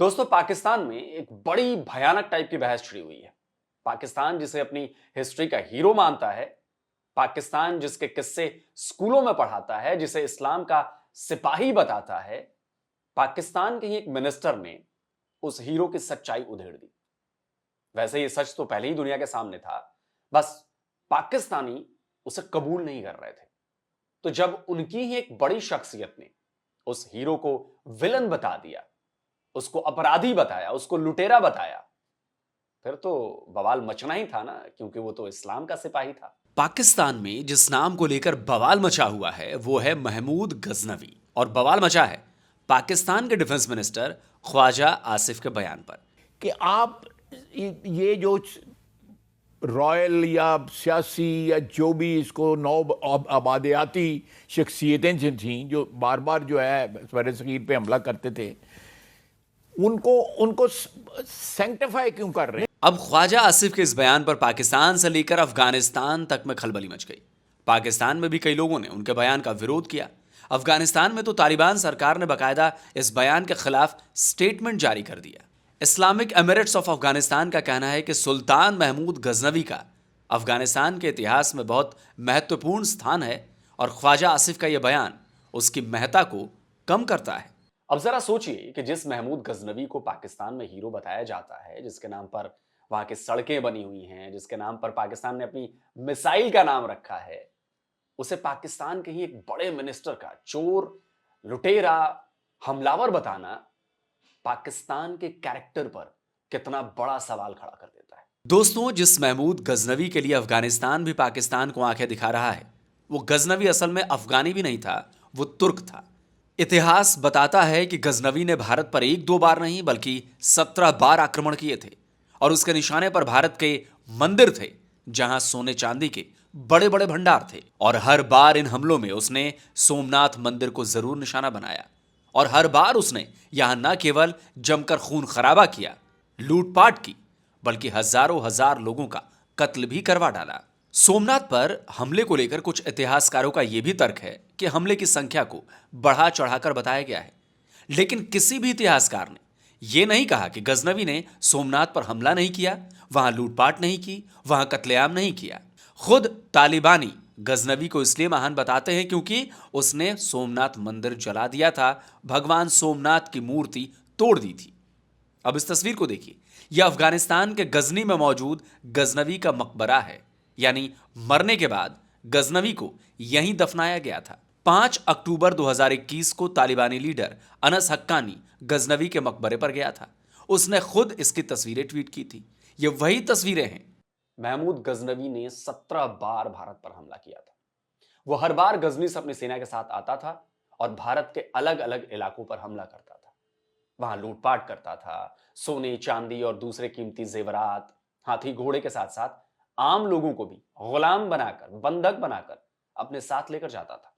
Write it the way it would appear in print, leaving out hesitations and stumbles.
दोस्तों, पाकिस्तान में एक बड़ी भयानक टाइप की बहस छिड़ी हुई है। पाकिस्तान जिसे अपनी हिस्ट्री का हीरो मानता है, पाकिस्तान जिसके किस्से स्कूलों में पढ़ाता है, जिसे इस्लाम का सिपाही बताता है, पाकिस्तान के ही एक मिनिस्टर ने उस हीरो की सच्चाई उधेड़ दी। वैसे ये सच तो पहले ही दुनिया के सामने था, बस पाकिस्तानी उसे कबूल नहीं कर रहे थे। तो जब उनकी ही एक बड़ी शख्सियत ने उस हीरो को विलन बता दिया, उसको अपराधी बताया, उसको लुटेरा बताया, फिर तो बवाल मचना ही था ना, क्योंकि वो तो इस्लाम का सिपाही था। पाकिस्तान में जिस नाम को लेकर बवाल मचा हुआ है वो है महमूद गजनवी। और बवाल मचा है पाकिस्तान के डिफेंस मिनिस्टर ख्वाजा आसिफ के बयान पर कि आप ये जो रॉयल या सियासी या जो भी इसको नौ आबादियाती शख्सियतें जो थीं जो बार बार जो है बर सगीर पे हमला करते थे, उनको उनको सेंक्टिफाई क्यों कर रहे हैं? अब ख्वाजा आसिफ के इस बयान पर पाकिस्तान से लेकर अफगानिस्तान तक में खलबली मच गई। पाकिस्तान में भी कई लोगों ने उनके बयान का विरोध किया। अफगानिस्तान में तो तालिबान सरकार ने बाकायदा इस बयान के खिलाफ स्टेटमेंट जारी कर दिया। इस्लामिक एमिरेट्स ऑफ अफगानिस्तान का कहना है कि सुल्तान महमूद गजनवी का अफगानिस्तान के इतिहास में बहुत महत्वपूर्ण स्थान है और ख्वाजा आसिफ का यह बयान उसकी महत्ता को कम करता है। अब जरा सोचिए कि जिस महमूद गजनवी को पाकिस्तान में हीरो बताया जाता है, जिसके नाम पर वहां की सड़कें बनी हुई हैं, जिसके नाम पर पाकिस्तान ने अपनी मिसाइल का नाम रखा है, उसे पाकिस्तान के ही एक बड़े मिनिस्टर का चोर, लुटेरा, हमलावर बताना पाकिस्तान के कैरेक्टर पर कितना बड़ा सवाल खड़ा कर देता है। दोस्तों, जिस महमूद गजनवी के लिए अफगानिस्तान भी पाकिस्तान को आंखें दिखा रहा है, वो गजनवी असल में अफगानी भी नहीं था, वो तुर्क था। इतिहास बताता है कि गजनवी ने भारत पर एक दो बार नहीं बल्कि 17 बार आक्रमण किए थे और उसके निशाने पर भारत के मंदिर थे, जहां सोने चांदी के बड़े बड़े भंडार थे। और हर बार इन हमलों में उसने सोमनाथ मंदिर को जरूर निशाना बनाया और हर बार उसने यहां न केवल जमकर खून खराबा किया, लूटपाट की, बल्कि हजारों हजार लोगों का कत्ल भी करवा डाला। सोमनाथ पर हमले को लेकर कुछ इतिहासकारों का यह भी तर्क है कि हमले की संख्या को बढ़ा चढ़ाकर बताया गया है, लेकिन किसी भी इतिहासकार ने यह नहीं कहा कि गजनवी ने सोमनाथ पर हमला नहीं किया, वहां लूटपाट नहीं की, वहां कत्लेआम नहीं किया। खुद तालिबानी गजनवी को इसलिए महान बताते हैं क्योंकि उसने सोमनाथ मंदिर जला दिया था, भगवान सोमनाथ की मूर्ति तोड़ दी थी। अब इस तस्वीर को देखिए, यह अफगानिस्तान के गजनी में मौजूद गजनवी का मकबरा है, यानी मरने के बाद गजनवी को यहीं दफनाया गया था। 5 अक्टूबर 2021 को तालिबानी लीडर अनस हक्कानी गजनवी के मकबरे पर गया था। उसने खुद इसकी तस्वीरें ट्वीट की थी। ये वही तस्वीरें हैं। महमूद गजनवी ने 17 बार भारत पर हमला किया था। वो हर बार गजनी से अपनी सेना के साथ आता था और भारत के अलग अलग इलाकों पर हमला करता था। वहां लूटपाट करता था, सोने चांदी और दूसरे कीमती जेवरात, हाथी घोड़े के साथ साथ आम लोगों को भी गुलाम बनाकर, बंधक बनाकर अपने साथ लेकर जाता था।